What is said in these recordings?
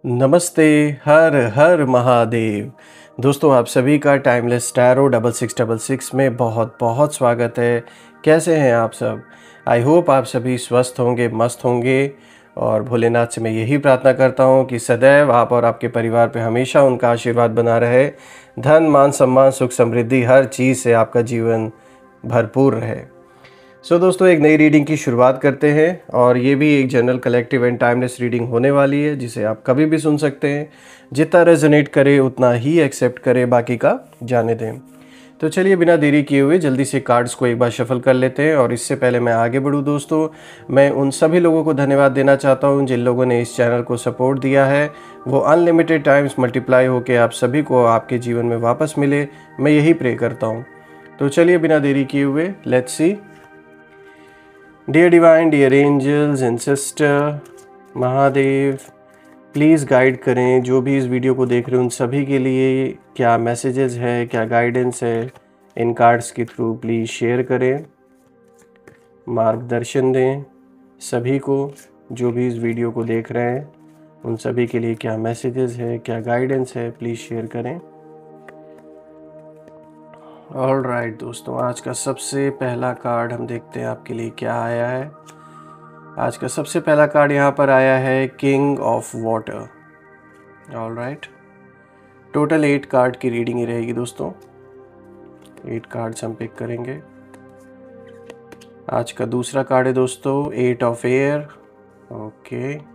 नमस्ते। हर हर महादेव। दोस्तों, आप सभी का टाइमलेस टैरो 6666 में बहुत बहुत स्वागत है। कैसे हैं आप सब? आई होप आप सभी स्वस्थ होंगे, मस्त होंगे। और भोलेनाथ से मैं यही प्रार्थना करता हूँ कि सदैव आप और आपके परिवार पे हमेशा उनका आशीर्वाद बना रहे। धन, मान, सम्मान, सुख, समृद्धि, हर चीज़ से आपका जीवन भरपूर रहे। दोस्तों, एक नई रीडिंग की शुरुआत करते हैं और ये भी एक general collective and timeless reading होने वाली है, जिसे आप कभी भी सुन सकते हैं। जितना रेजोनेट करे उतना ही एक्सेप्ट करें, बाकी का जाने दें। तो चलिए, बिना देरी किए हुए जल्दी से कार्ड्स को एक बार शफल कर लेते हैं। और इससे पहले मैं आगे बढ़ूँ दोस्तों, मैं उन सभी लोगों को धन्यवाद देना चाहता हूँ जिन लोगों ने इस चैनल को सपोर्ट दिया है। वो अनलिमिटेड टाइम्स मल्टीप्लाई होकर आप सभी को आपके जीवन में वापस मिले, मैं यही प्रे करता हूँ। तो चलिए, बिना देरी किए हुए let's see. Dear divine, dear angels and sister Mahadev, please guide करें जो भी इस वीडियो को देख रहे हैं उन सभी के लिए क्या मैसेजेस है, क्या गाइडेंस है, इन कार्ड्स के थ्रू प्लीज़ शेयर करें, मार्गदर्शन दें सभी को। जो भी इस वीडियो को देख रहे हैं उन सभी के लिए क्या मैसेजेस है, क्या गाइडेंस है, प्लीज़ शेयर करें। ऑलराइट दोस्तों, आज का सबसे पहला कार्ड हम देखते हैं आपके लिए क्या आया है। आज का सबसे पहला कार्ड यहाँ पर आया है king of water. Alright, total 8 card की रीडिंग ही रहेगी दोस्तों। 8 कार्ड्स हम पिक करेंगे। आज का दूसरा कार्ड है दोस्तों 8 ऑफ एयर। ओके,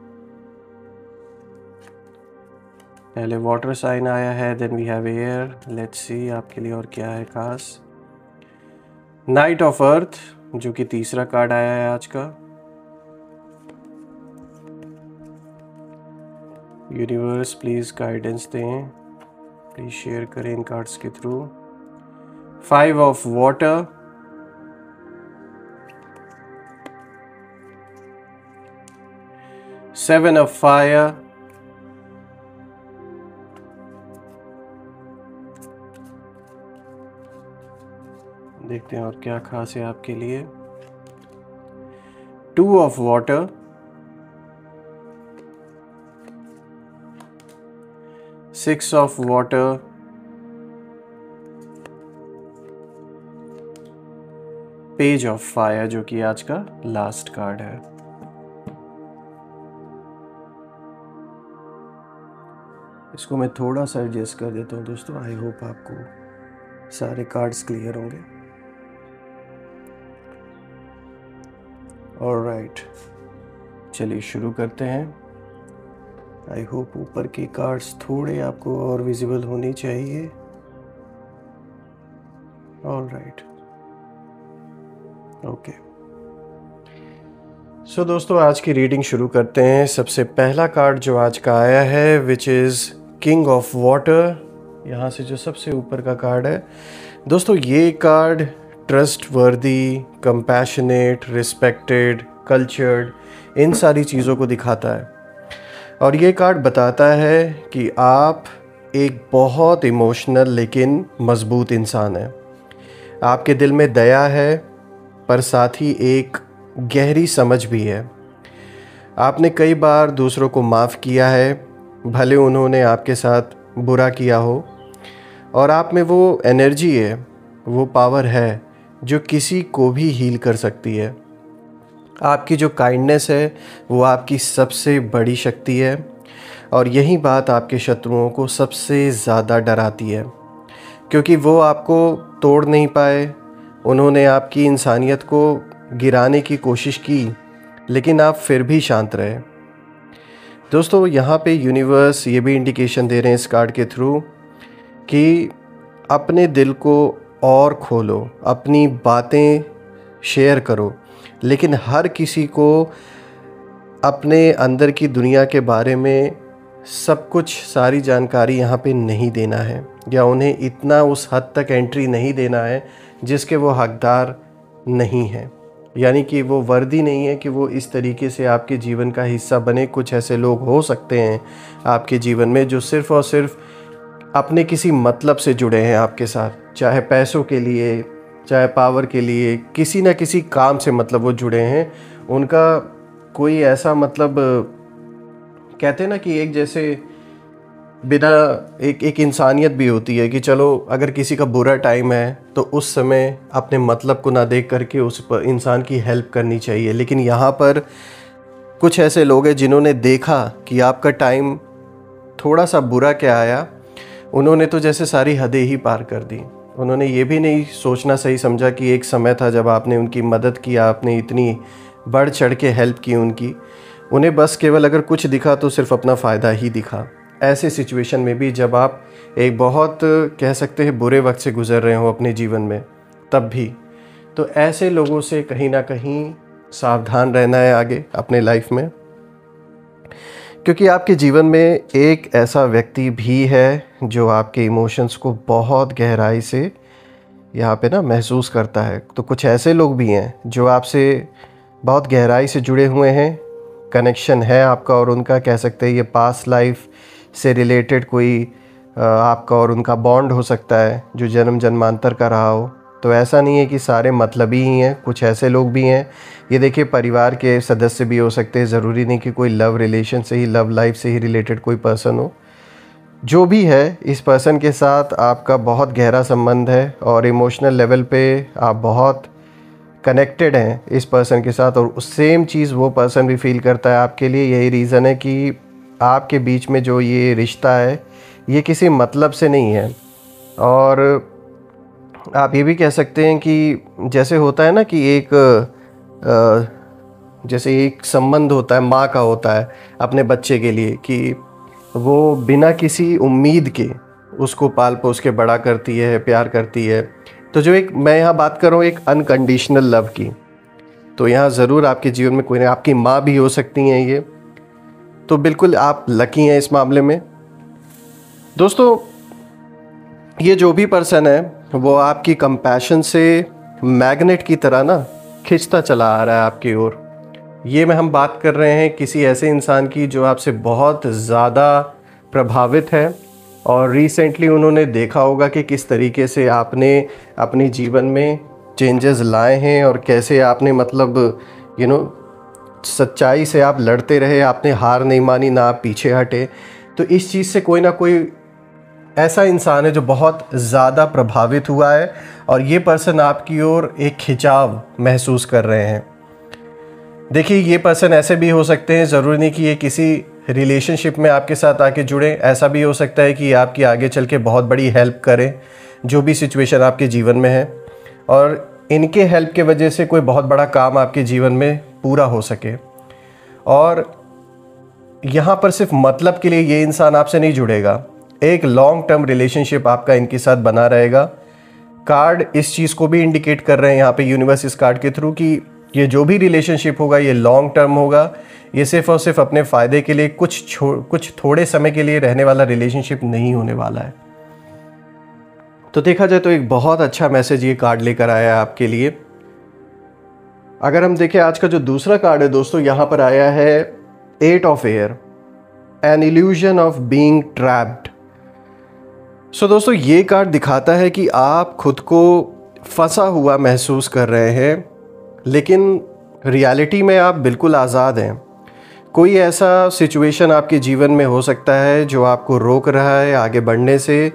पहले वाटर साइन आया है, then we have air. Let's see आपके लिए और क्या है खास। नाइट ऑफ अर्थ, जो कि तीसरा कार्ड आया है आज का। यूनिवर्स प्लीज़ गाइडेंस दें, प्लीज़ शेयर करें इन कार्ड्स के through. 5 of water, 7 of fire, देखते हैं और क्या खास है आपके लिए। 2 of water, 6 of water, page of fire, जो कि आज का लास्ट कार्ड है। इसको मैं थोड़ा सा एडजस्ट कर देता हूँ दोस्तों। आई होप आपको सारे कार्ड्स क्लियर होंगे। ऑलराइट, चलिए शुरू करते हैं। आई होप ऊपर के कार्ड्स थोड़े आपको और विजिबल होनी चाहिए। Alright, okay. सो दोस्तों, आज की रीडिंग शुरू करते हैं। सबसे पहला कार्ड जो आज का आया है which is king of water. यहाँ से जो सबसे ऊपर का कार्ड है दोस्तों, ये कार्ड ट्रस्ट वर्दी, कंपैशनेट, रिस्पेक्टेड, कल्चर्ड, इन सारी चीज़ों को दिखाता है। और ये कार्ड बताता है कि आप एक बहुत इमोशनल लेकिन मज़बूत इंसान हैं। आपके दिल में दया है, पर साथ ही एक गहरी समझ भी है। आपने कई बार दूसरों को माफ़ किया है, भले उन्होंने आपके साथ बुरा किया हो। और आप में वो एनर्जी है, वो पावर है जो किसी को भी हील कर सकती है। आपकी जो काइंडनेस है वो आपकी सबसे बड़ी शक्ति है। और यही बात आपके शत्रुओं को सबसे ज़्यादा डराती है, क्योंकि वो आपको तोड़ नहीं पाए। उन्होंने आपकी इंसानियत को गिराने की कोशिश की, लेकिन आप फिर भी शांत रहे। दोस्तों, यहाँ पे यूनिवर्स ये भी इंडिकेशन दे रहे हैं इस कार्ड के थ्रू कि अपने दिल को और खोलो, अपनी बातें शेयर करो, लेकिन हर किसी को अपने अंदर की दुनिया के बारे में सब कुछ, सारी जानकारी यहाँ पे नहीं देना है, या उन्हें इतना उस हद तक एंट्री नहीं देना है जिसके वो हकदार नहीं है। यानी कि वो वर्दी नहीं है कि वो इस तरीके से आपके जीवन का हिस्सा बने। कुछ ऐसे लोग हो सकते हैं आपके जीवन में जो सिर्फ़ और सिर्फ अपने किसी मतलब से जुड़े हैं आपके साथ, चाहे पैसों के लिए, चाहे पावर के लिए, किसी ना किसी काम से मतलब वो जुड़े हैं। उनका कोई ऐसा मतलब कहते हैं ना कि एक जैसे बिना एक इंसानियत भी होती है कि चलो अगर किसी का बुरा टाइम है तो उस समय अपने मतलब को ना देख करके उस पर इंसान की हेल्प करनी चाहिए। लेकिन यहाँ पर कुछ ऐसे लोग हैं जिन्होंने देखा कि आपका टाइम थोड़ा सा बुरा क्या आया, उन्होंने तो जैसे सारी हदें ही पार कर दी। उन्होंने ये भी नहीं सोचना सही समझा कि एक समय था जब आपने उनकी मदद की, आपने इतनी बढ़ चढ़ के हेल्प की उनकी। उन्हें बस केवल अगर कुछ दिखा तो सिर्फ अपना फ़ायदा ही दिखा। ऐसे सिचुएशन में भी जब आप एक बहुत कह सकते हैं बुरे वक्त से गुज़र रहे हो अपने जीवन में, तब भी तो ऐसे लोगों से कहीं ना कहीं सावधान रहना है आगे अपने लाइफ में, क्योंकि आपके जीवन में एक ऐसा व्यक्ति भी है जो आपके इमोशंस को बहुत गहराई से यहाँ पे ना महसूस करता है। तो कुछ ऐसे लोग भी हैं जो आपसे बहुत गहराई से जुड़े हुए हैं, कनेक्शन है आपका और उनका, कह सकते हैं ये पास्ट लाइफ से रिलेटेड कोई आपका और उनका बॉन्ड हो सकता है जो जन्म जन्मांतर का रहा हो। तो ऐसा नहीं है कि सारे मतलबी ही हैं, कुछ ऐसे लोग भी हैं। ये देखिए परिवार के सदस्य भी हो सकते हैं, ज़रूरी नहीं कि कोई लव रिलेशन से ही, लव लाइफ से ही रिलेटेड कोई पर्सन हो। जो भी है, इस पर्सन के साथ आपका बहुत गहरा संबंध है और इमोशनल लेवल पे आप बहुत कनेक्टेड हैं इस पर्सन के साथ, और सेम चीज़ वो पर्सन भी फील करता है आपके लिए। यही रीज़न है कि आपके बीच में जो ये रिश्ता है ये किसी मतलब से नहीं है। और आप ये भी कह सकते हैं कि जैसे होता है ना कि एक जैसे एक संबंध होता है, माँ का होता है अपने बच्चे के लिए, कि वो बिना किसी उम्मीद के उसको पाल पोस के बड़ा करती है, प्यार करती है। तो जो एक मैं यहाँ बात कर रहा हूँ एक अनकंडीशनल लव की, तो यहाँ ज़रूर आपके जीवन में कोई ना, आपकी माँ भी हो सकती हैं ये, तो बिल्कुल आप लकी हैं इस मामले में। दोस्तों, ये जो भी पर्सन है वो आपकी कंपैशन से मैग्नेट की तरह ना खिंचता चला आ रहा है आपकी ओर। ये हम बात कर रहे हैं किसी ऐसे इंसान की जो आपसे बहुत ज़्यादा प्रभावित है, और रिसेंटली उन्होंने देखा होगा कि किस तरीके से आपने अपने जीवन में चेंजेस लाए हैं और कैसे आपने मतलब सच्चाई से आप लड़ते रहे, आपने हार नहीं मानी, ना आप पीछे हटे। तो इस चीज़ से कोई ना कोई ऐसा इंसान है जो बहुत ज़्यादा प्रभावित हुआ है और ये पर्सन आपकी ओर एक खिंचाव महसूस कर रहे हैं। देखिए, ये पर्सन ऐसे भी हो सकते हैं, ज़रूरी नहीं कि ये किसी रिलेशनशिप में आपके साथ आके जुड़े। ऐसा भी हो सकता है कि आपकी आगे चल के बहुत बड़ी हेल्प करें, जो भी सिचुएशन आपके जीवन में है, और इनके हेल्प के वजह से कोई बहुत बड़ा काम आपके जीवन में पूरा हो सके। और यहाँ पर सिर्फ मतलब के लिए ये इंसान आपसे नहीं जुड़ेगा, एक लॉन्ग टर्म रिलेशनशिप आपका इनके साथ बना रहेगा। कार्ड इस चीज़ को भी इंडिकेट कर रहे हैं यहाँ पे यूनिवर्स इस कार्ड के थ्रू कि ये जो भी रिलेशनशिप होगा ये लॉन्ग टर्म होगा। ये सिर्फ और सिर्फ अपने फ़ायदे के लिए कुछ थोड़े समय के लिए रहने वाला रिलेशनशिप नहीं होने वाला है। तो देखा जाए तो एक बहुत अच्छा मैसेज ये कार्ड लेकर आया है आपके लिए। अगर हम देखें आज का जो दूसरा कार्ड है दोस्तों, यहाँ पर आया है 8 of air, an illusion of being trapped. So दोस्तों, ये कार्ड दिखाता है कि आप खुद को फंसा हुआ महसूस कर रहे हैं, लेकिन रियलिटी में आप बिल्कुल आज़ाद हैं। कोई ऐसा सिचुएशन आपके जीवन में हो सकता है जो आपको रोक रहा है आगे बढ़ने से।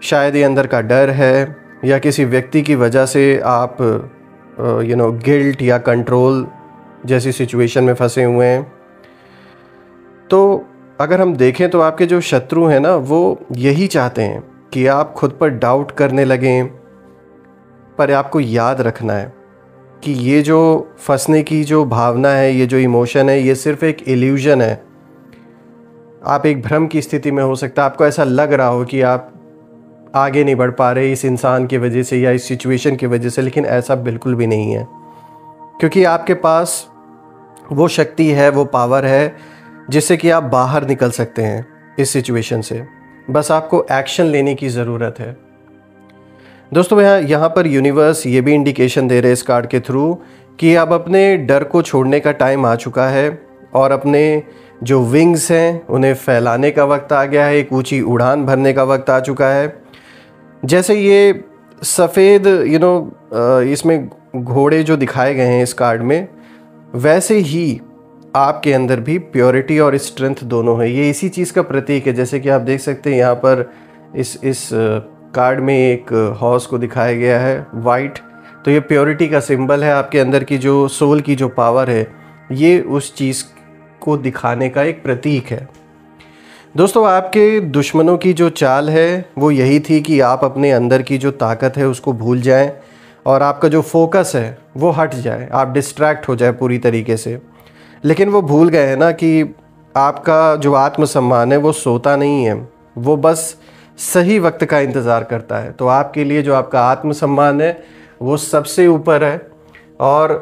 शायद ये अंदर का डर है, या किसी व्यक्ति की वजह से आप गिल्ट या कंट्रोल जैसी सिचुएशन में फंसे हुए हैं। तो अगर हम देखें तो आपके जो शत्रु हैं ना, वो यही चाहते हैं कि आप खुद पर डाउट करने लगें। पर आपको याद रखना है कि ये जो फंसने की जो भावना है, ये जो इमोशन है, ये सिर्फ एक इल्यूजन है। आप एक भ्रम की स्थिति में हो सकता है, आपको ऐसा लग रहा हो कि आप आगे नहीं बढ़ पा रहे इस इंसान की वजह से या इस सिचुएशन की वजह से, लेकिन ऐसा बिल्कुल भी नहीं है, क्योंकि आपके पास वो शक्ति है, वो पावर है जिससे कि आप बाहर निकल सकते हैं इस सिचुएशन से। बस आपको एक्शन लेने की ज़रूरत है। दोस्तों, यहाँ पर यूनिवर्स ये भी इंडिकेशन दे रहे हैं इस कार्ड के थ्रू कि अब अपने डर को छोड़ने का टाइम आ चुका है और अपने जो विंग्स हैं उन्हें फैलाने का वक्त आ गया है, एक ऊंची उड़ान भरने का वक्त आ चुका है। जैसे ये सफ़ेद इसमें घोड़े जो दिखाए गए हैं इस कार्ड में, वैसे ही आपके अंदर भी प्योरिटी और स्ट्रेंथ दोनों है। ये इसी चीज़ का प्रतीक है। जैसे कि आप देख सकते हैं यहाँ पर इस कार्ड में एक हॉर्स को दिखाया गया है वाइट, तो ये प्योरिटी का सिंबल है। आपके अंदर की जो सोल की जो पावर है, ये उस चीज़ को दिखाने का एक प्रतीक है। दोस्तों, आपके दुश्मनों की जो चाल है वो यही थी कि आप अपने अंदर की जो ताकत है उसको भूल जाएं और आपका जो फोकस है वो हट जाए, आप डिस्ट्रैक्ट हो जाए पूरी तरीके से। लेकिन वो भूल गए हैं ना कि आपका जो आत्मसम्मान है वो सोता नहीं है, वो बस सही वक्त का इंतज़ार करता है। तो आपके लिए जो आपका आत्मसम्मान है वो सबसे ऊपर है। और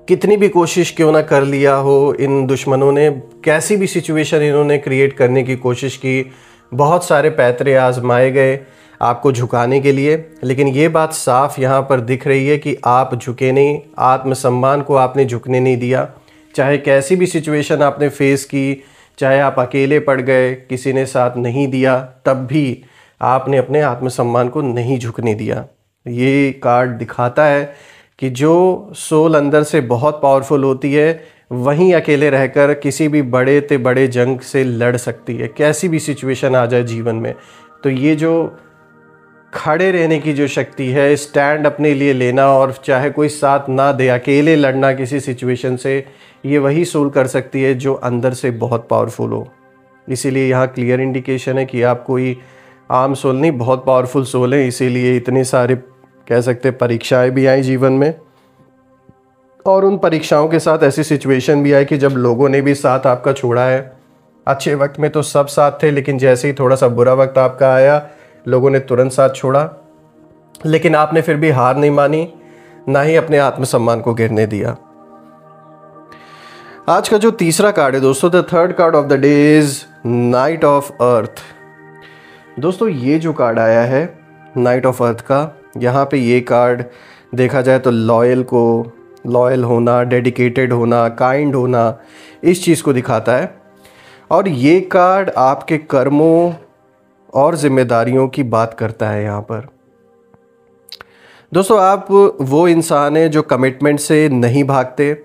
कितनी भी कोशिश क्यों ना कर लिया हो इन दुश्मनों ने, कैसी भी सिचुएशन इन्होंने क्रिएट करने की कोशिश की, बहुत सारे पैतरे आजमाए गए आपको झुकाने के लिए, लेकिन ये बात साफ यहाँ पर दिख रही है कि आप झुके नहीं, आत्मसम्मान को आपने झुकने नहीं दिया। चाहे कैसी भी सिचुएशन आपने फेस की, चाहे आप अकेले पड़ गए, किसी ने साथ नहीं दिया, तब भी आपने अपने आत्मसम्मान को नहीं झुकने दिया। ये कार्ड दिखाता है कि जो सोल अंदर से बहुत पावरफुल होती है वहीं अकेले रहकर किसी भी बड़े से बड़े जंग से लड़ सकती है, कैसी भी सिचुएशन आ जाए जीवन में। तो ये जो खड़े रहने की जो शक्ति है, स्टैंड अपने लिए लेना और चाहे कोई साथ ना दे, अकेले लड़ना किसी सिचुएशन से, ये वही सोल कर सकती है जो अंदर से बहुत पावरफुल हो। इसीलिए यहाँ क्लियर इंडिकेशन है कि आप कोई आम सोल नहीं, बहुत पावरफुल सोल है। इसीलिए इतने सारे कह सकते परीक्षाएं भी आई जीवन में, और उन परीक्षाओं के साथ ऐसी सिचुएशन भी आई कि जब लोगों ने भी साथ आपका छोड़ा है। अच्छे वक्त में तो सब साथ थे, लेकिन जैसे ही थोड़ा सा बुरा वक्त आपका आया, लोगों ने तुरंत साथ छोड़ा। लेकिन आपने फिर भी हार नहीं मानी, ना ही अपने आत्मसम्मान को गिरने दिया। आज का जो तीसरा कार्ड है दोस्तों, the third card of the day is night of earth. दोस्तों, ये जो कार्ड आया है नाइट ऑफ अर्थ का, यहाँ पे ये कार्ड देखा जाए तो लॉयल होना, डेडिकेटेड होना, काइंड होना, इस चीज़ को दिखाता है। और ये कार्ड आपके कर्मों और जिम्मेदारियों की बात करता है यहाँ पर। दोस्तों, आप वो इंसान हैं जो कमिटमेंट से नहीं भागते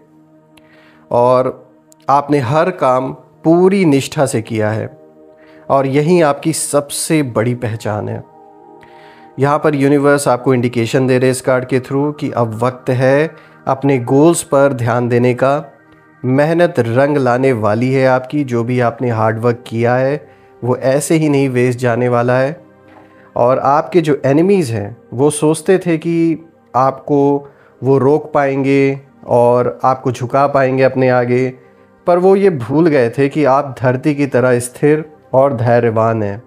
और आपने हर काम पूरी निष्ठा से किया है, और यही आपकी सबसे बड़ी पहचान है। यहाँ पर यूनिवर्स आपको इंडिकेशन दे रहे इस कार्ड के थ्रू कि अब वक्त है अपने गोल्स पर ध्यान देने का। मेहनत रंग लाने वाली है आपकी, जो भी आपने हार्डवर्क किया है वो ऐसे ही नहीं वेस्ट जाने वाला है। और आपके जो एनिमीज़ हैं वो सोचते थे कि आपको वो रोक पाएंगे और आपको झुका पाएंगे अपने आगे, पर वो ये भूल गए थे कि आप धरती की तरह स्थिर और धैर्यवान हैं।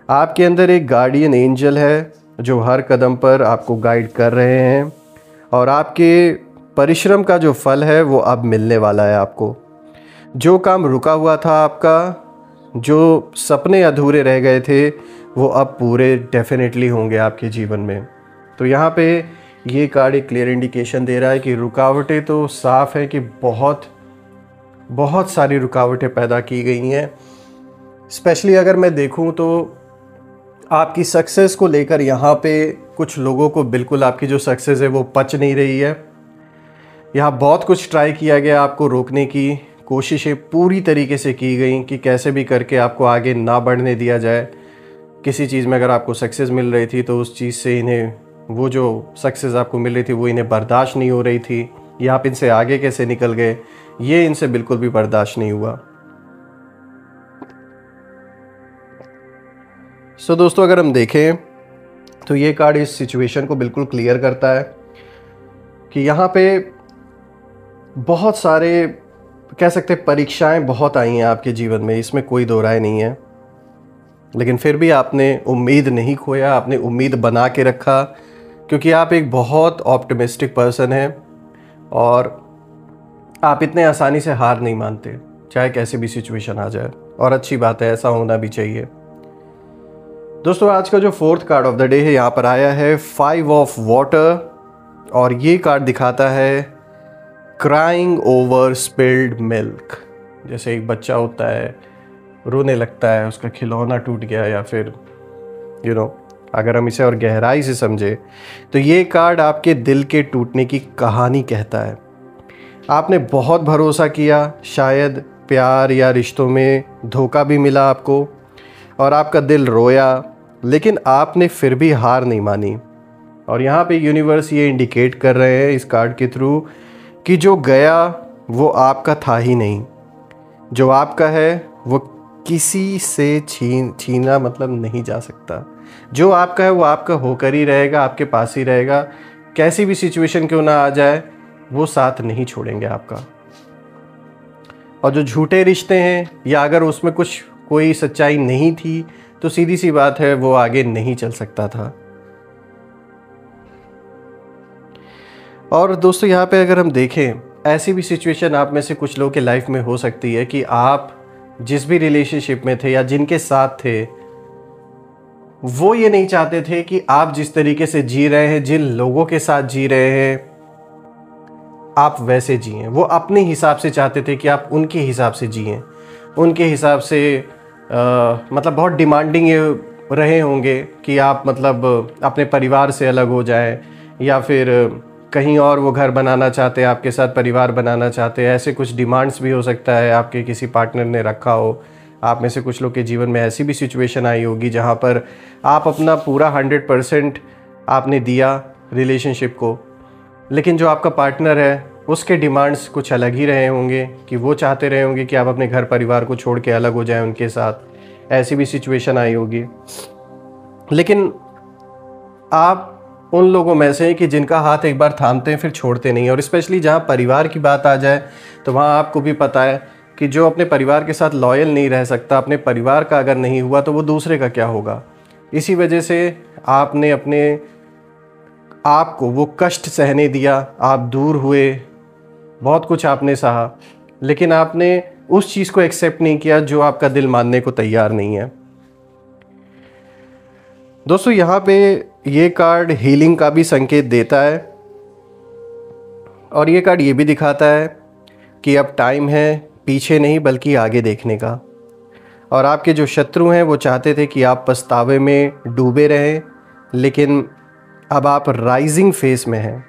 आपके अंदर एक गार्डियन एंजल है जो हर कदम पर आपको गाइड कर रहे हैं, और आपके परिश्रम का जो फल है वो अब मिलने वाला है आपको। जो काम रुका हुआ था आपका, जो सपने अधूरे रह गए थे, वो अब पूरे डेफिनेटली होंगे आपके जीवन में। तो यहाँ पे ये कार्ड एक क्लियर इंडिकेशन दे रहा है कि रुकावटें तो साफ़ है कि बहुत सारी रुकावटें पैदा की गई हैं। स्पेशली अगर मैं देखूँ तो आपकी सक्सेस को लेकर यहाँ पे कुछ लोगों को बिल्कुल आपकी जो सक्सेस है वो पच नहीं रही है। यहाँ बहुत कुछ ट्राई किया गया, आपको रोकने की कोशिशें पूरी तरीके से की गई कि कैसे भी करके आपको आगे ना बढ़ने दिया जाए। किसी चीज़ में अगर आपको सक्सेस मिल रही थी तो उस चीज़ से इन्हें, वो जो सक्सेस आपको मिल रही थी वो इन्हें बर्दाश्त नहीं हो रही थी, या आप इनसे आगे कैसे निकल गए, ये इनसे बिल्कुल भी बर्दाश्त नहीं हुआ। सो दोस्तों, अगर हम देखें तो ये कार्ड इस सिचुएशन को बिल्कुल क्लियर करता है कि यहाँ पे बहुत सारे कह सकते परीक्षाएं बहुत आई हैं आपके जीवन में, इसमें कोई दो राय नहीं है। लेकिन फिर भी आपने उम्मीद नहीं खोया, आपने उम्मीद बना के रखा, क्योंकि आप एक बहुत ऑप्टिमिस्टिक पर्सन हैं और आप इतने आसानी से हार नहीं मानते, चाहे कैसी भी सिचुएशन आ जाए। और अच्छी बात है, ऐसा होना भी चाहिए। दोस्तों, आज का जो fourth card of the day है यहाँ पर आया है 5 ऑफ वाटर, और ये कार्ड दिखाता है क्राइंग ओवर स्पिल्ड मिल्क। जैसे एक बच्चा होता है, रोने लगता है, उसका खिलौना टूट गया, या फिर अगर हम इसे और गहराई से समझे तो ये कार्ड आपके दिल के टूटने की कहानी कहता है। आपने बहुत भरोसा किया, शायद प्यार या रिश्तों में धोखा भी मिला आपको और आपका दिल रोया, लेकिन आपने फिर भी हार नहीं मानी। और यहाँ पे यूनिवर्स ये इंडिकेट कर रहे हैं इस कार्ड के थ्रू कि जो गया वो आपका था ही नहीं, जो आपका है वो किसी से छीना मतलब नहीं जा सकता। जो आपका है वो आपका होकर ही रहेगा, आपके पास ही रहेगा, कैसी भी सिचुएशन क्यों ना आ जाए वो साथ नहीं छोड़ेंगे आपका। और जो झूठे रिश्ते हैं या अगर उसमें कोई सच्चाई नहीं थी तो सीधी सी बात है वो आगे नहीं चल सकता था। और दोस्तों यहाँ पे अगर हम देखें, ऐसी भी सिचुएशन आप में से कुछ लोगों के लाइफ में हो सकती है कि आप जिस भी रिलेशनशिप में थे या जिनके साथ थे वो ये नहीं चाहते थे कि आप जिस तरीके से जी रहे हैं, जिन लोगों के साथ जी रहे हैं, आप वैसे जिएं। वो अपने हिसाब से चाहते थे कि आप उनके हिसाब से जिएं, उनके हिसाब से मतलब बहुत डिमांडिंग रहे होंगे कि आप मतलब अपने परिवार से अलग हो जाएं या फिर कहीं और वो घर बनाना चाहते हैं, आपके साथ परिवार बनाना चाहते हैं। ऐसे कुछ डिमांड्स भी हो सकता है आपके किसी पार्टनर ने रखा हो। आप में से कुछ लोग के जीवन में ऐसी भी सिचुएशन आई होगी जहाँ पर आप अपना पूरा 100% आपने दिया रिलेशनशिप को, लेकिन जो आपका पार्टनर है उसके डिमांड्स कुछ अलग ही रहे होंगे कि वो चाहते रहे होंगे कि आप अपने घर परिवार को छोड़ के अलग हो जाएं उनके साथ। ऐसी भी सिचुएशन आई होगी। लेकिन आप उन लोगों में से कि जिनका हाथ एक बार थामते हैं फिर छोड़ते नहीं। और स्पेशली जहाँ परिवार की बात आ जाए तो वहाँ आपको भी पता है कि जो अपने परिवार के साथ लॉयल नहीं रह सकता, अपने परिवार का अगर नहीं हुआ तो वो दूसरे का क्या होगा। इसी वजह से आपने अपने आप को वो कष्ट सहने दिया, आप दूर हुए, बहुत कुछ आपने सहा, लेकिन आपने उस चीज़ को एक्सेप्ट नहीं किया जो आपका दिल मानने को तैयार नहीं है। दोस्तों यहाँ पे ये कार्ड हीलिंग का भी संकेत देता है और ये कार्ड ये भी दिखाता है कि अब टाइम है पीछे नहीं बल्कि आगे देखने का। और आपके जो शत्रु हैं वो चाहते थे कि आप पछतावे में डूबे रहें, लेकिन अब आप राइजिंग फेस में हैं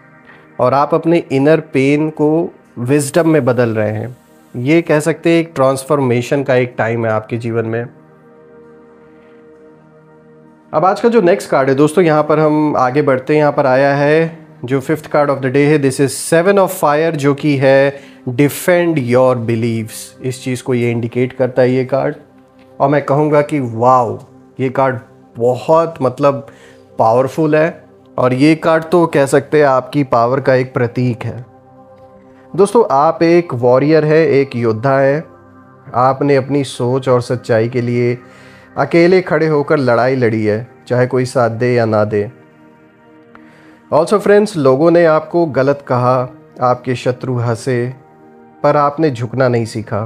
और आप अपने इनर पेन को विजडम में बदल रहे हैं। ये कह सकते हैं एक ट्रांसफॉर्मेशन का एक टाइम है आपके जीवन में। अब आज का जो नेक्स्ट कार्ड है दोस्तों, यहाँ पर हम आगे बढ़ते हैं। यहाँ पर आया है जो 5th card of the day है, दिस इज 7 ऑफ फायर, जो कि है डिफेंड योर बिलीव्स। इस चीज़ को ये इंडिकेट करता है ये कार्ड। और मैं कहूँगा कि वाओ, ये कार्ड बहुत मतलब पावरफुल है और ये कार्ड तो कह सकते हैं आपकी पावर का एक प्रतीक है। दोस्तों आप एक वॉरियर है, एक योद्धा है। आपने अपनी सोच और सच्चाई के लिए अकेले खड़े होकर लड़ाई लड़ी है, चाहे कोई साथ दे या ना दे। ऑल्सो फ्रेंड्स, लोगों ने आपको गलत कहा, आपके शत्रु हंसे, पर आपने झुकना नहीं सीखा।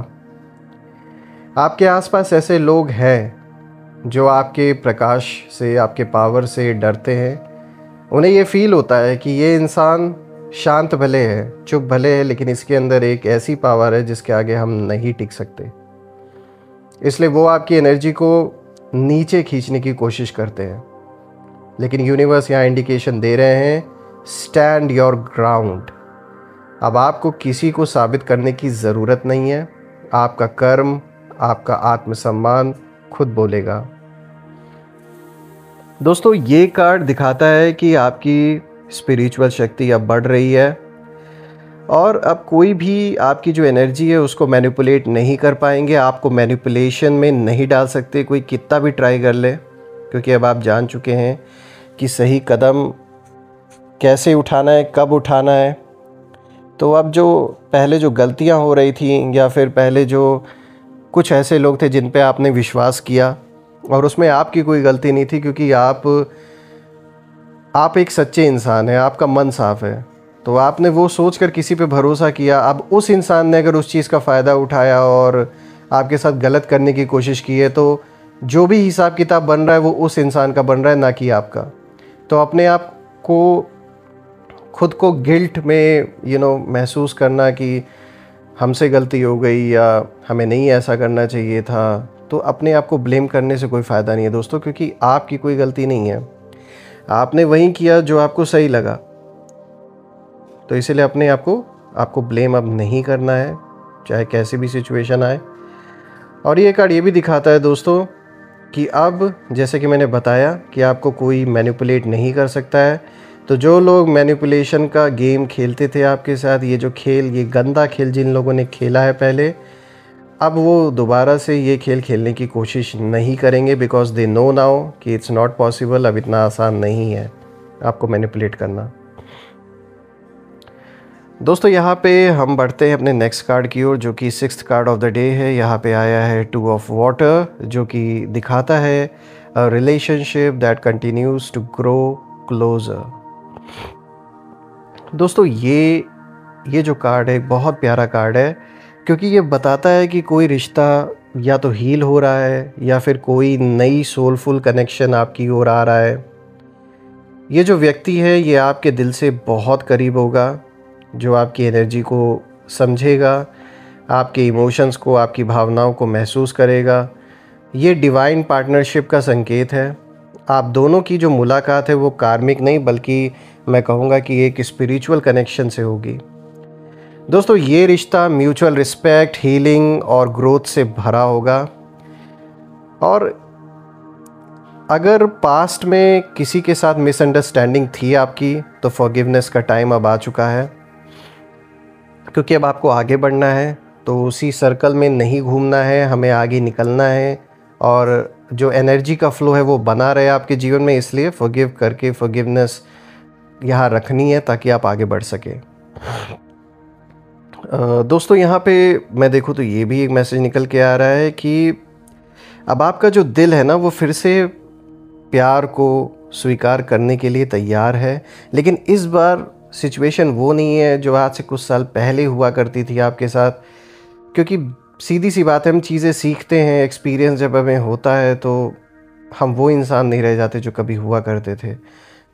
आपके आसपास ऐसे लोग हैं जो आपके प्रकाश से, आपके पावर से डरते हैं। उन्हें ये फील होता है कि ये इंसान शांत भले है, चुप भले है, लेकिन इसके अंदर एक ऐसी पावर है जिसके आगे हम नहीं टिक सकते। इसलिए वो आपकी एनर्जी को नीचे खींचने की कोशिश करते हैं। लेकिन यूनिवर्स यहाँ इंडिकेशन दे रहे हैं, स्टैंड योर ग्राउंड। अब आपको किसी को साबित करने की ज़रूरत नहीं है। आपका कर्म, आपका आत्मसम्मान खुद बोलेगा। दोस्तों ये कार्ड दिखाता है कि आपकी स्पिरिचुअल शक्ति अब बढ़ रही है और अब कोई भी आपकी जो एनर्जी है उसको मैनिपुलेट नहीं कर पाएंगे, आपको मैनिपुलेशन में नहीं डाल सकते, कोई कितना भी ट्राई कर ले, क्योंकि अब आप जान चुके हैं कि सही कदम कैसे उठाना है, कब उठाना है। तो अब जो पहले जो गलतियां हो रही थी या फिर पहले जो कुछ ऐसे लोग थे जिन पे आपने विश्वास किया और उसमें आपकी कोई गलती नहीं थी, क्योंकि आप एक सच्चे इंसान हैं, आपका मन साफ है, तो आपने वो सोचकर किसी पे भरोसा किया। अब उस इंसान ने अगर उस चीज़ का फ़ायदा उठाया और आपके साथ गलत करने की कोशिश की है, तो जो भी हिसाब किताब बन रहा है वो उस इंसान का बन रहा है, ना कि आपका। तो अपने आप को, खुद को गिल्ट में महसूस करना कि हमसे गलती हो गई या हमें नहीं ऐसा करना चाहिए था, तो अपने आप को ब्लेम करने से कोई फ़ायदा नहीं है दोस्तों, क्योंकि आपकी कोई गलती नहीं है। आपने वही किया जो आपको सही लगा, तो इसीलिए अपने आप को आपको ब्लेम अब नहीं करना है, चाहे कैसी भी सिचुएशन आए। और ये कार्ड ये भी दिखाता है दोस्तों कि अब जैसे कि मैंने बताया कि आपको कोई मैनिपुलेट नहीं कर सकता है। तो जो लोग मैनिपुलेशन का गेम खेलते थे आपके साथ, ये जो खेल, ये गंदा खेल जिन लोगों ने खेला है पहले, अब वो दोबारा से ये खेल खेलने की कोशिश नहीं करेंगे, बिकॉज दे नो नाउ कि इट्स नॉट पॉसिबल। अब इतना आसान नहीं है आपको मैनिपुलेट करना। दोस्तों यहाँ पे हम बढ़ते हैं अपने नेक्स्ट कार्ड की ओर, जो कि 6th card of the day है। यहाँ पे आया है 2 ऑफ वाटर, जो कि दिखाता है a relationship that continues to grow closer. दोस्तों ये जो कार्ड है बहुत प्यारा कार्ड है, क्योंकि ये बताता है कि कोई रिश्ता या तो हील हो रहा है या फिर कोई नई सोलफुल कनेक्शन आपकी ओर आ रहा है। ये जो व्यक्ति है ये आपके दिल से बहुत करीब होगा, जो आपकी एनर्जी को समझेगा, आपके इमोशंस को, आपकी भावनाओं को महसूस करेगा। ये डिवाइन पार्टनरशिप का संकेत है। आप दोनों की जो मुलाकात है वो कार्मिक नहीं, बल्कि मैं कहूँगा कि एक स्पिरिचुअल कनेक्शन से होगी। दोस्तों ये रिश्ता म्यूचुअल रिस्पेक्ट, हीलिंग और ग्रोथ से भरा होगा। और अगर पास्ट में किसी के साथ मिसअंडरस्टैंडिंग थी आपकी, तो फॉरगिवनेस का टाइम अब आ चुका है, क्योंकि अब आपको आगे बढ़ना है। तो उसी सर्कल में नहीं घूमना है, हमें आगे निकलना है। और जो एनर्जी का फ़्लो है वो बना रहे आपके जीवन में, इसलिए फॉरगिव करके फॉरगिवनेस यहाँ रखनी है ताकि आप आगे बढ़ सकें। दोस्तों यहाँ पे मैं देखूँ तो ये भी एक मैसेज निकल के आ रहा है कि अब आपका जो दिल है ना वो फिर से प्यार को स्वीकार करने के लिए तैयार है। लेकिन इस बार सिचुएशन वो नहीं है जो आज से कुछ साल पहले हुआ करती थी आपके साथ, क्योंकि सीधी सी बात है, हम चीज़ें सीखते हैं, एक्सपीरियंस जब हमें होता है तो हम वो इंसान नहीं रह जाते जो कभी हुआ करते थे।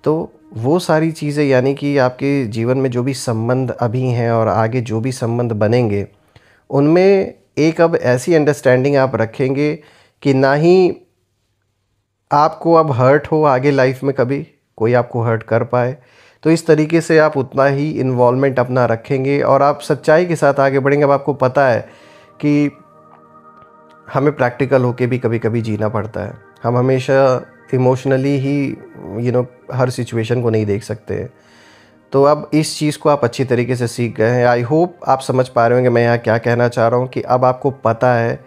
तो वो सारी चीज़ें, यानी कि आपके जीवन में जो भी संबंध अभी हैं और आगे जो भी संबंध बनेंगे, उनमें एक अब ऐसी अंडरस्टैंडिंग आप रखेंगे कि ना ही आपको अब हर्ट हो आगे लाइफ में, कभी कोई आपको हर्ट कर पाए। तो इस तरीके से आप उतना ही इन्वॉल्वमेंट अपना रखेंगे और आप सच्चाई के साथ आगे बढ़ेंगे। अब आपको पता है कि हमें प्रैक्टिकल होके भी कभी कभी जीना पड़ता है। हम हमेशा इमोशनली ही हर सिचुएशन को नहीं देख सकते। तो अब इस चीज़ को आप अच्छी तरीके से सीख गए हैं। आई होप आप समझ पा रहे होंगे मैं यहाँ क्या कहना चाह रहा हूँ, कि अब आपको पता है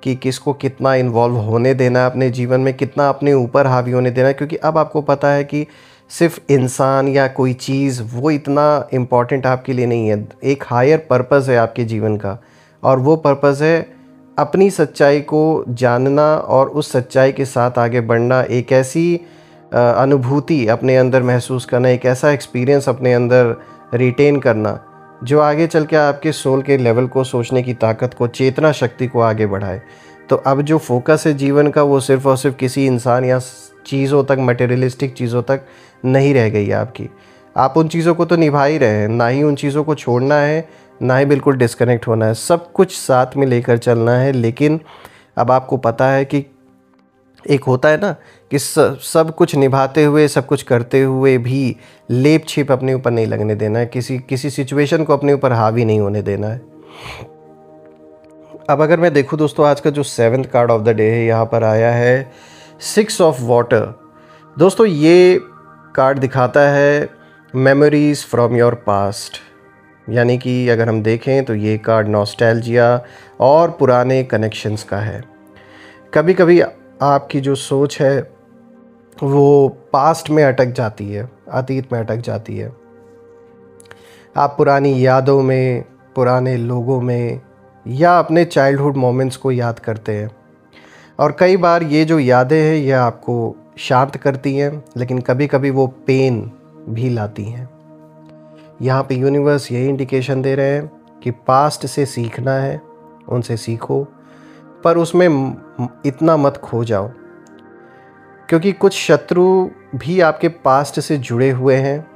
कि किसको कितना इन्वॉल्व होने देना है अपने जीवन में, कितना अपने ऊपर हावी होने देना है। क्योंकि अब आपको पता है कि सिर्फ इंसान या कोई चीज़ वो इतना इम्पॉर्टेंट आपके लिए नहीं है। एक हायर पर्पज़ है आपके जीवन का, और वो पर्पज़ है अपनी सच्चाई को जानना और उस सच्चाई के साथ आगे बढ़ना। एक ऐसी अनुभूति अपने अंदर महसूस करना, एक ऐसा एक्सपीरियंस अपने अंदर रिटेन करना जो आगे चल के आपके सोल के लेवल को, सोचने की ताकत को, चेतना शक्ति को आगे बढ़ाए। तो अब जो फोकस है जीवन का वो सिर्फ़ और सिर्फ किसी इंसान या चीज़ों तक, मटेरियलिस्टिक चीज़ों तक नहीं रह गई है आपकी। आप उन चीज़ों को तो निभा ही रहे हैं, ना ही उन चीज़ों को छोड़ना है, ना ही बिल्कुल डिस्कनेक्ट होना है। सब कुछ साथ में लेकर चलना है। लेकिन अब आपको पता है कि एक होता है ना कि सब कुछ निभाते हुए, सब कुछ करते हुए भी लेप छिप अपने ऊपर नहीं लगने देना है, किसी सिचुएशन को अपने ऊपर हावी नहीं होने देना है। अब अगर मैं देखूं दोस्तों, आज का जो 7th card of the day है, यहाँ पर आया है 6 ऑफ वाटर। दोस्तों ये कार्ड दिखाता है मेमोरीज़ फ्रॉम योर पास्ट, यानी कि अगर हम देखें तो ये कार्ड नॉस्टैल्जिया और पुराने कनेक्शंस का है। कभी कभी आपकी जो सोच है वो पास्ट में अटक जाती है, अतीत में अटक जाती है। आप पुरानी यादों में, पुराने लोगों में या अपने चाइल्डहुड मोमेंट्स को याद करते हैं। और कई बार ये जो यादें हैं ये आपको शांत करती हैं, लेकिन कभी कभी वो पेन भी लाती हैं। यहाँ पे यूनिवर्स यही इंडिकेशन दे रहे हैं कि पास्ट से सीखना है, उनसे सीखो, पर उसमें इतना मत खो जाओ, क्योंकि कुछ शत्रु भी आपके पास्ट से जुड़े हुए हैं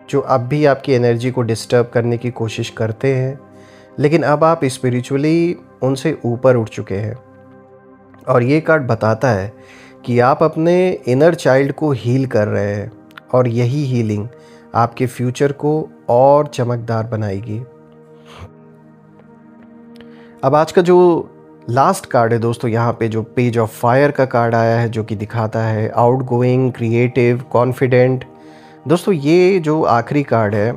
जो अब भी आपकी एनर्जी को डिस्टर्ब करने की कोशिश करते हैं। लेकिन अब आप स्पिरिचुअली उनसे ऊपर उठ चुके हैं। और ये कार्ड बताता है कि आप अपने इनर चाइल्ड को हील कर रहे हैं, और यही हीलिंग आपके फ्यूचर को और चमकदार बनाएगी। अब आज का जो लास्ट कार्ड है दोस्तों, यहाँ पे जो पेज ऑफ फायर का कार्ड आया है जो कि दिखाता है आउटगोइंग, क्रिएटिव, कॉन्फिडेंट। दोस्तों ये जो आखिरी कार्ड है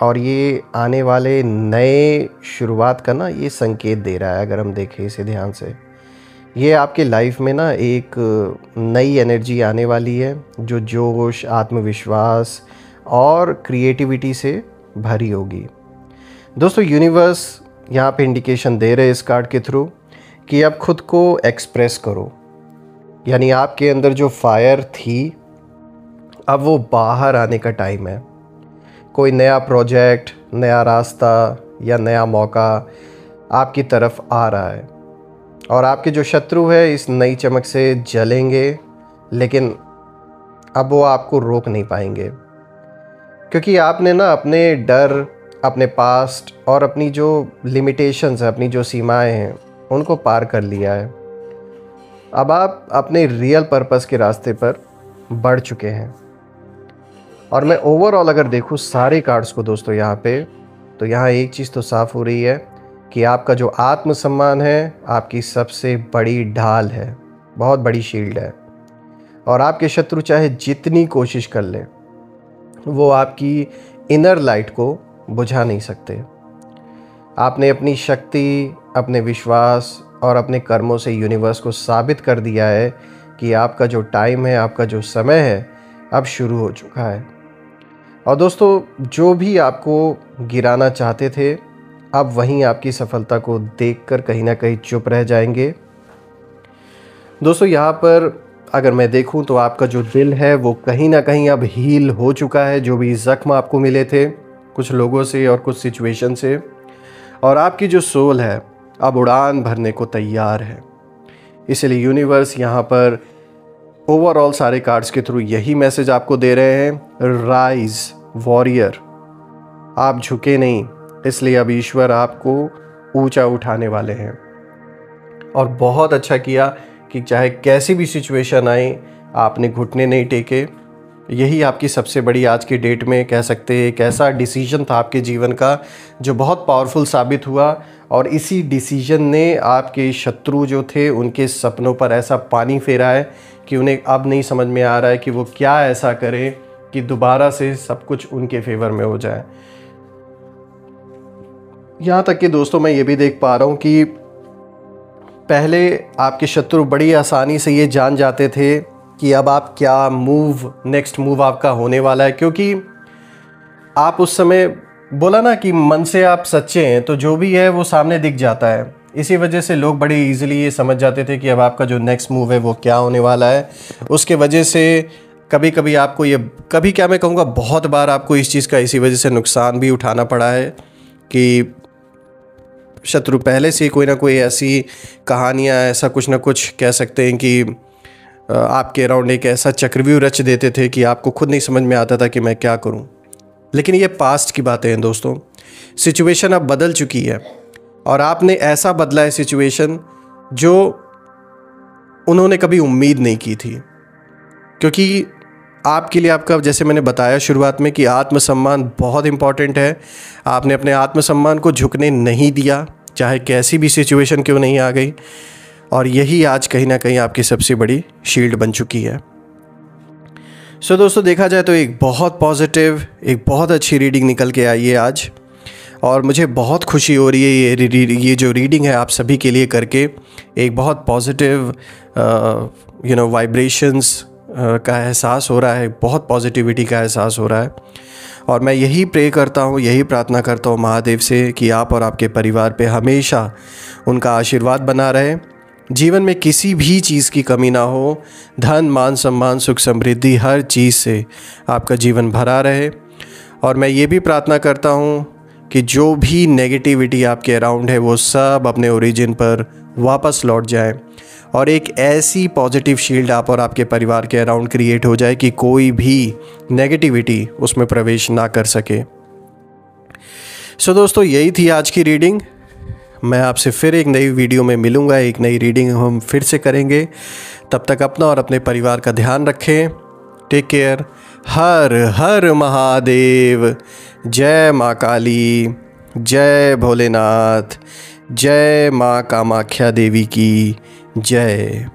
और ये आने वाले नए शुरुआत का ना ये संकेत दे रहा है। अगर हम देखें इसे ध्यान से, ये आपके लाइफ में ना एक नई एनर्जी आने वाली है जो जोश, आत्मविश्वास और क्रिएटिविटी से भरी होगी। दोस्तों यूनिवर्स यहाँ पे इंडिकेशन दे रहे हैं इस कार्ड के थ्रू कि अब खुद को एक्सप्रेस करो, यानी आपके अंदर जो फायर थी अब वो बाहर आने का टाइम है। कोई नया प्रोजेक्ट, नया रास्ता या नया मौका आपकी तरफ आ रहा है और आपके जो शत्रु है इस नई चमक से जलेंगे, लेकिन अब वो आपको रोक नहीं पाएंगे, क्योंकि आपने ना अपने डर, अपने पास्ट और अपनी जो लिमिटेशंस है, अपनी जो सीमाएं हैं, उनको पार कर लिया है। अब आप अपने रियल पर्पस के रास्ते पर बढ़ चुके हैं। और मैं ओवरऑल अगर देखूँ सारे कार्ड्स को दोस्तों यहाँ पे, तो यहाँ एक चीज़ तो साफ़ हो रही है कि आपका जो आत्मसम्मान है आपकी सबसे बड़ी ढाल है, बहुत बड़ी शील्ड है। और आपके शत्रु चाहे जितनी कोशिश कर ले, वो आपकी इनर लाइट को बुझा नहीं सकते। आपने अपनी शक्ति, अपने विश्वास और अपने कर्मों से यूनिवर्स को साबित कर दिया है कि आपका जो टाइम है, आपका जो समय है, अब शुरू हो चुका है। और दोस्तों जो भी आपको गिराना चाहते थे, अब वहीं आपकी सफलता को देखकर कहीं ना कहीं चुप रह जाएंगे। दोस्तों यहाँ पर अगर मैं देखूं तो आपका जो दिल है वो कहीं ना कहीं अब हील हो चुका है, जो भी ज़ख्म आपको मिले थे कुछ लोगों से और कुछ सिचुएशन से। और आपकी जो सोल है अब उड़ान भरने को तैयार है। इसलिए यूनिवर्स यहाँ पर ओवरऑल सारे कार्ड्स के थ्रू यही मैसेज आपको दे रहे हैं, राइज वॉरियर, आप झुके नहीं, इसलिए अब ईश्वर आपको ऊंचा उठाने वाले हैं। और बहुत अच्छा किया कि चाहे कैसी भी सिचुएशन आए आपने घुटने नहीं टेके। यही आपकी सबसे बड़ी आज की डेट में कह सकते हैं एक ऐसा डिसीजन था आपके जीवन का जो बहुत पावरफुल साबित हुआ। और इसी डिसीजन ने आपके शत्रु जो थे उनके सपनों पर ऐसा पानी फेरा है कि उन्हें अब नहीं समझ में आ रहा है कि वो क्या ऐसा करें कि दोबारा से सब कुछ उनके फेवर में हो जाए। यहाँ तक कि दोस्तों मैं ये भी देख पा रहा हूँ कि पहले आपके शत्रु बड़ी आसानी से ये जान जाते थे कि अब आप क्या नेक्स्ट मूव आपका होने वाला है, क्योंकि आप उस समय बोला ना कि मन से आप सच्चे हैं तो जो भी है वो सामने दिख जाता है। इसी वजह से लोग बड़े इजीली ये समझ जाते थे कि अब आपका जो नेक्स्ट मूव है वो क्या होने वाला है। उसके वजह से कभी कभी आपको ये, कभी क्या मैं कहूँगा बहुत बार आपको इस चीज़ का इसी वजह से नुकसान भी उठाना पड़ा है कि शत्रु पहले से कोई ना कोई ऐसी कहानियाँ, ऐसा कुछ ना कुछ कह सकते हैं कि आपके अराउंड एक ऐसा चक्रव्यूह रच देते थे कि आपको खुद नहीं समझ में आता था कि मैं क्या करूं। लेकिन ये पास्ट की बातें हैं दोस्तों। सिचुएशन अब बदल चुकी है और आपने ऐसा बदला है सिचुएशन जो उन्होंने कभी उम्मीद नहीं की थी, क्योंकि आपके लिए आपका, जैसे मैंने बताया शुरुआत में, कि आत्मसम्मान बहुत इम्पॉर्टेंट है। आपने अपने आत्मसम्मान को झुकने नहीं दिया, चाहे कैसी भी सिचुएशन क्यों नहीं आ गई। और यही आज कहीं ना कहीं आपकी सबसे बड़ी शील्ड बन चुकी है। सो दोस्तों देखा जाए तो एक बहुत पॉजिटिव, एक बहुत अच्छी रीडिंग निकल के आई है आज। और मुझे बहुत खुशी हो रही है ये जो रीडिंग है आप सभी के लिए करके। एक बहुत पॉजिटिव वाइब्रेशंस का एहसास हो रहा है, बहुत पॉजिटिविटी का एहसास हो रहा है। और मैं यही प्रे करता हूँ, यही प्रार्थना करता हूँ महादेव से कि आप और आपके परिवार पे हमेशा उनका आशीर्वाद बना रहे, जीवन में किसी भी चीज़ की कमी ना हो, धन, मान, सम्मान, सुख, समृद्धि, हर चीज़ से आपका जीवन भरा रहे। और मैं ये भी प्रार्थना करता हूँ कि जो भी नेगेटिविटी आपके अराउंड है वो सब अपने ओरिजिन पर वापस लौट जाए और एक ऐसी पॉजिटिव शील्ड आप और आपके परिवार के अराउंड क्रिएट हो जाए कि कोई भी नेगेटिविटी उसमें प्रवेश ना कर सके। सो दोस्तों यही थी आज की रीडिंग। मैं आपसे फिर एक नई वीडियो में मिलूँगा, एक नई रीडिंग हम फिर से करेंगे। तब तक अपना और अपने परिवार का ध्यान रखें। Take care. हर हर महादेव। जय माँ काली। जय भोलेनाथ। जय माँ कामाख्या देवी की जय।